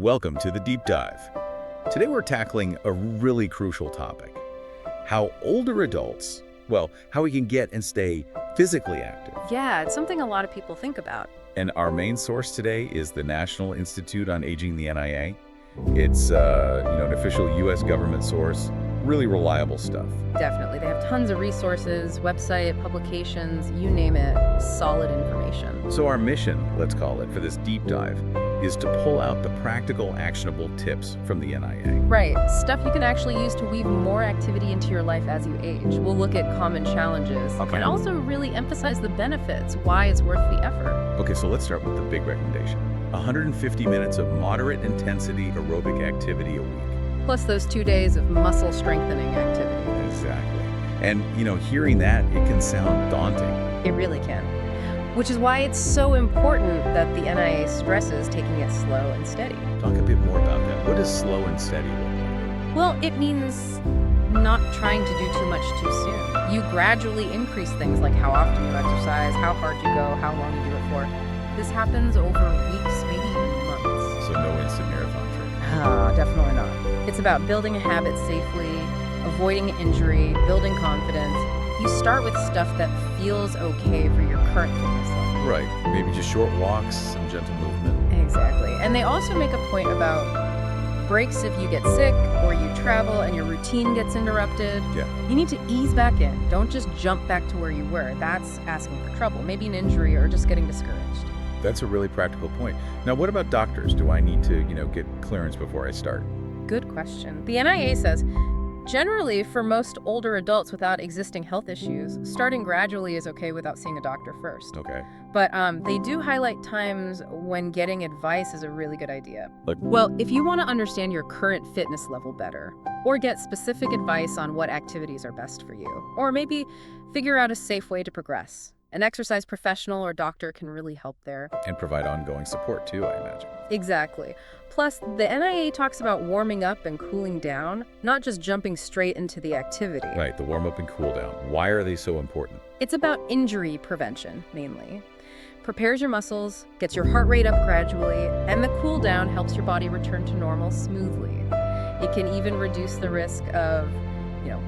Welcome to the Deep Dive. Today we're tackling a really crucial topic. How older adults, how we can get and stay physically active. Yeah, it's something a lot of people think about. And our main source today is the National Institute on Aging, the NIA. It's an official U.S. government source, really reliable stuff. Definitely. They have tons of resources, website, publications, you name it, solid information. So our mission, let's call it, for this deep dive is to pull out the practical, actionable tips from the NIA. Right. Stuff you can actually use to weave more activity into your life as you age. We'll look at common challenges and also really emphasize the benefits, why it's worth the effort. Okay, so let's start with the big recommendation. 150 minutes of moderate intensity aerobic activity a week. Plus those 2 days of muscle strengthening activity. Exactly. And, hearing that, it can sound daunting. It really can. Which is why it's so important that the NIA stresses taking it slow and steady. Talk a bit more about that. What does slow and steady look like? Well, it means not trying to do too much too soon. You gradually increase things like how often you exercise, how hard you go, how long you do it for. This happens over weeks, maybe even months. So no instant marathon training. Definitely not. It's about building a habit safely, avoiding injury, building confidence. You start with stuff that feels okay for your current fitness level. Right. Maybe just short walks, some gentle movement. Exactly. And they also make a point about breaks if you get sick or you travel and your routine gets interrupted. Yeah. You need to ease back in. Don't just jump back to where you were. That's asking for trouble, maybe an injury or just getting discouraged. That's a really practical point. Now, what about doctors? Do I need to, get clearance before I start? Good question. The NIA says, generally, for most older adults without existing health issues, starting gradually is okay without seeing a doctor first. Okay. But they do highlight times when getting advice is a really good idea. Like, well, if you want to understand your current fitness level better, or get specific advice on what activities are best for you, or maybe figure out a safe way to progress, an exercise professional or doctor can really help there. and provide ongoing support too, I imagine. Exactly. Plus, the NIA talks about warming up and cooling down, not just jumping straight into the activity. Right, the warm up and cool down. Why are they so important? It's about injury prevention, mainly. Prepares your muscles, gets your heart rate up gradually, and the cool down helps your body return to normal smoothly. It can even reduce the risk of,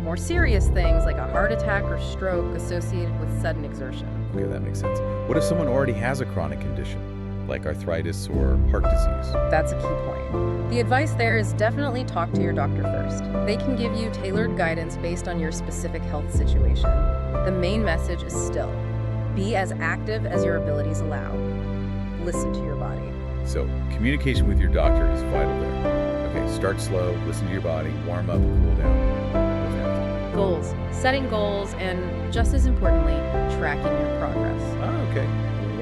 more serious things like a heart attack or stroke associated with sudden exertion. Okay, that makes sense. What if someone already has a chronic condition, like arthritis or heart disease? That's a key point. The advice there is definitely talk to your doctor first. They can give you tailored guidance based on your specific health situation. The main message is still, be as active as your abilities allow. Listen to your body. So, communication with your doctor is vital there. Okay, start slow, listen to your body, warm up, cool down. What's next? Goals. Setting goals and, just as importantly, tracking your progress. Okay.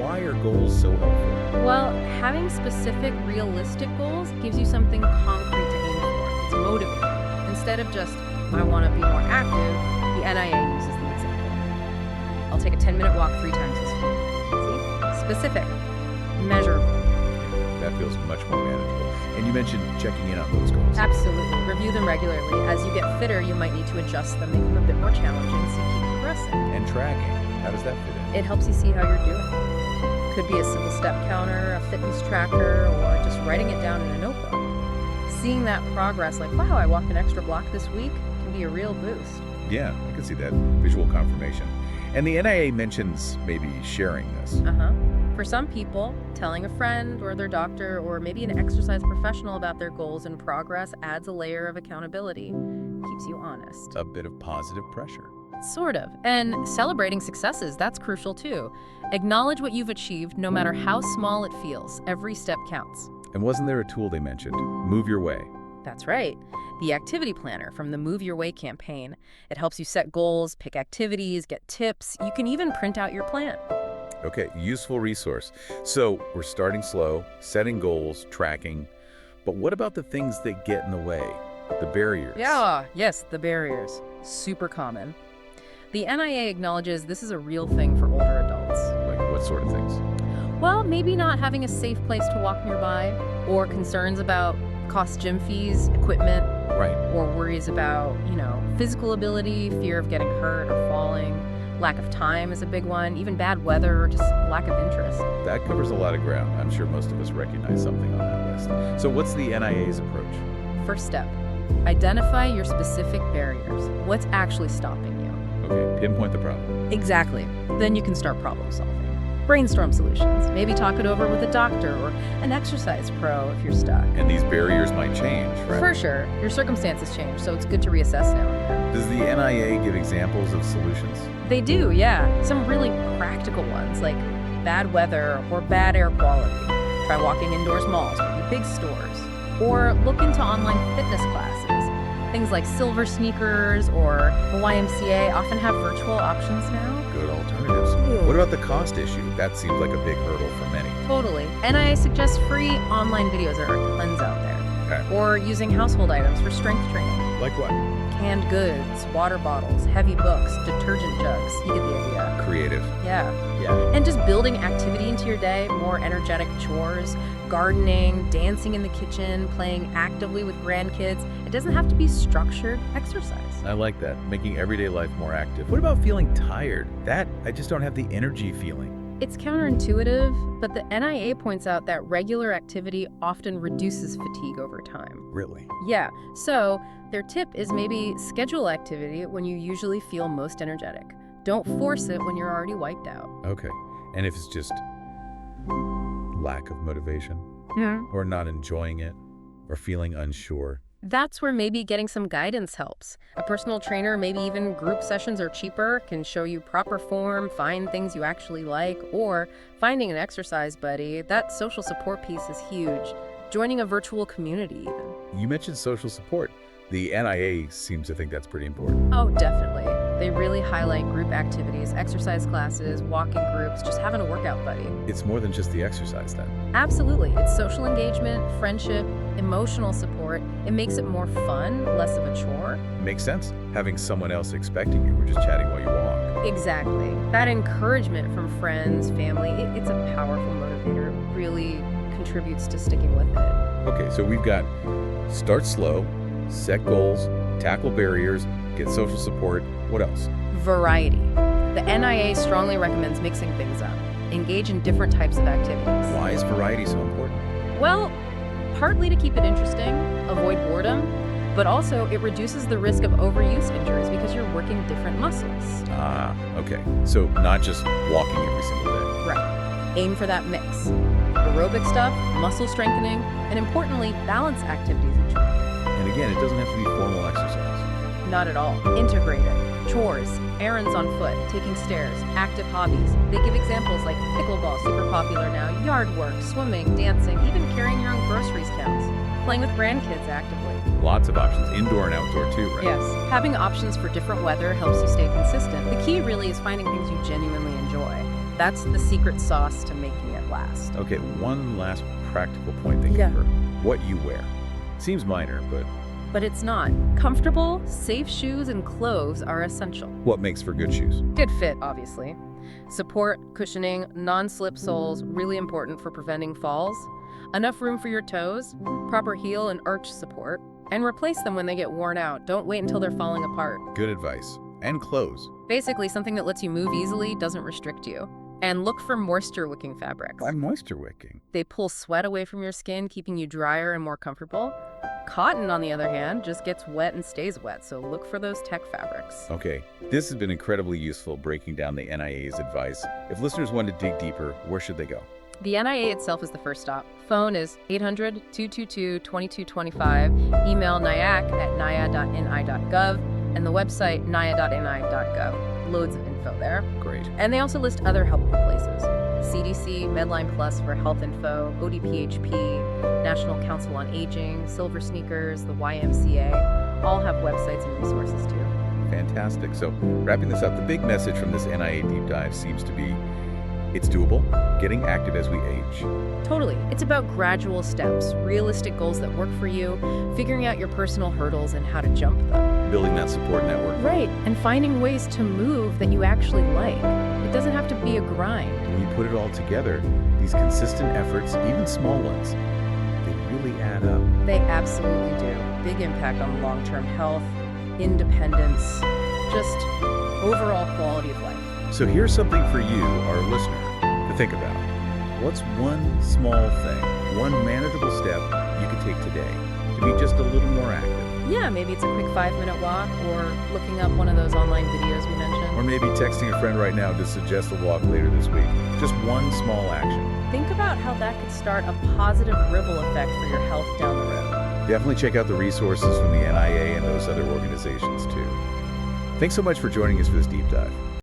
Why are goals so helpful? Well, having specific, realistic goals gives you something concrete to aim for. It's motivating. Instead of just, I want to be more active, the NIA uses the example. I'll take a 10-minute walk 3 times this week. See? Specific. Measurable. That feels much more manageable. And you mentioned checking in on those goals. Absolutely. Review them regularly. As you get fitter, you might need to adjust them, make them a bit more challenging so you keep progressing. And tracking, how does that fit in? It helps you see how you're doing. Could be a simple step counter, a fitness tracker, or just writing it down in a notebook. Seeing that progress, like, wow, I walked an extra block this week, can be a real boost. Yeah, I can see that. Visual confirmation. And the NIA mentions maybe sharing this. For some people, telling a friend or their doctor or maybe an exercise professional about their goals and progress adds a layer of accountability, keeps you honest. A bit of positive pressure. Sort of. And celebrating successes, that's crucial too. Acknowledge what you've achieved, no matter how small it feels. Every step counts. And wasn't there a tool they mentioned? Move Your Way. That's right. The activity planner from the Move Your Way campaign. It helps you set goals, pick activities, get tips. You can even print out your plan. Okay, useful resource. So we're starting slow, setting goals, tracking. But what about the things that get in the way? The barriers? Yes, the barriers. Super common. The NIA acknowledges this is a real thing for older adults. Like what sort of things? Well, maybe not having a safe place to walk nearby, or concerns about cost gym fees, equipment, Right. or worries about, physical ability, fear of getting hurt or falling. Lack of time is a big one, even bad weather or just lack of interest. That covers a lot of ground. I'm sure most of us recognize something on that checklist. So what's the NIA's approach? First step, identify your specific barriers. What's actually stopping you? Okay, pinpoint the problem. Exactly. Then you can start problem solving. Brainstorm solutions. Maybe talk it over with a doctor or an exercise pro if you're stuck. And these barriers might change, right? For sure. Your circumstances change, so it's good to reassess now and then. Does the NIA give examples of solutions? They do, yeah. Some really practical ones, like bad weather or bad air quality. Try walking indoors malls, maybe big stores. Or look into online fitness classes. Things like Silver Sneakers or the YMCA often have virtual options now. Good alternatives. What about the cost issue? That seems like a big hurdle for many. Totally. NIA suggests free online videos. There are tons out there. Okay. Or using household items for strength training. Like what? Canned goods, water bottles, heavy books, detergent jugs. You get the idea. Creative. Yeah. Yeah. And just building activity into your day, more energetic chores, gardening, dancing in the kitchen, playing actively with grandkids. It doesn't have to be structured exercise. I like that, making everyday life more active. What about feeling tired? That, I just don't have the energy feeling. It's counterintuitive, but the NIA points out that regular activity often reduces fatigue over time. Really? Yeah, so their tip is maybe schedule activity when you usually feel most energetic. Don't force it when you're already wiped out. Okay. And if it's just lack of motivation, or not enjoying it, or feeling unsure? That's where maybe getting some guidance helps. A personal trainer, maybe even group sessions are cheaper, can show you proper form, find things you actually like, or finding an exercise buddy. That social support piece is huge. Joining a virtual community even. You mentioned social support. The NIA seems to think that's pretty important. Oh, definitely. They really highlight group activities, exercise classes, walking groups, just having a workout buddy. It's more than just the exercise then. Absolutely. It's social engagement, friendship, emotional support. It makes it more fun, less of a chore. Makes sense. Having someone else expecting you or just chatting while you walk. Exactly. That encouragement from friends, family, it's a powerful motivator. It really contributes to sticking with it. Okay, so we've got start slow, set goals, tackle barriers, get social support. What else? Variety. The NIA strongly recommends mixing things up. Engage in different types of activities. Why is variety so important? Well, partly to keep it interesting, avoid boredom, but also it reduces the risk of overuse injuries because you're working different muscles. Ah, okay. So not just walking every single day. Right. Aim for that mix. Aerobic stuff, muscle strengthening, and importantly, balance activities each week. And again, it doesn't have to be formal exercise. Not at all. Integrate it. Chores, errands on foot, taking stairs, active hobbies. They give examples like pickleball, super popular now, yard work, swimming, dancing, even carrying your own groceries counts. Playing with grandkids actively. Lots of options, indoor and outdoor too, right? Yes. Having options for different weather helps you stay consistent. The key really is finding things you genuinely enjoy. That's the secret sauce to making it last. Okay, one last practical point thinking Yeah. for what you wear. Seems minor, but But it's not. Comfortable, safe shoes and clothes are essential. what makes for good shoes? Good fit, obviously. Support, cushioning, non-slip soles, really important for preventing falls. Enough room for your toes, proper heel and arch support, and replace them when they get worn out. Don't wait until they're falling apart. Good advice. And clothes. Basically, something that lets you move easily, doesn't restrict you. And look for moisture-wicking fabrics. I'm moisture wicking. They pull sweat away from your skin, keeping you drier and more comfortable. Cotton, on the other hand, just gets wet and stays wet, so look for those tech fabrics. Okay, this has been incredibly useful breaking down the NIA's advice. If listeners want to dig deeper, where should they go? The NIA itself is the first stop. Phone is 800-222-2225, email nyac@nia.ni.gov, and the website nia.ni.gov. Loads of info there. Great. And they also list other helpful places. CDC, Medline Plus for health info, ODPHP, National Council on Aging, Silver Sneakers, the YMCA, all have websites and resources too. Fantastic. So wrapping this up, the big message from this NIA deep dive seems to be it's doable, getting active as we age. Totally. It's about gradual steps, realistic goals that work for you, figuring out your personal hurdles and how to jump them. Building that support network. Right, and finding ways to move that you actually like. It doesn't have to be a grind. When you put it all together, these consistent efforts, even small ones, they really add up. They absolutely do. Big impact on long-term health, independence, just overall quality of life. So here's something for you, our listener, to think about. What's one small thing one manageable step you can take today to be just a little more active. Yeah, maybe it's a quick 5-minute walk or looking up one of those online videos we mentioned. Or maybe texting a friend right now to suggest a walk later this week. Just one small action. Think about how that could start a positive ripple effect for your health down the road. Definitely check out the resources from the NIA and those other organizations too. Thanks so much for joining us for this deep dive.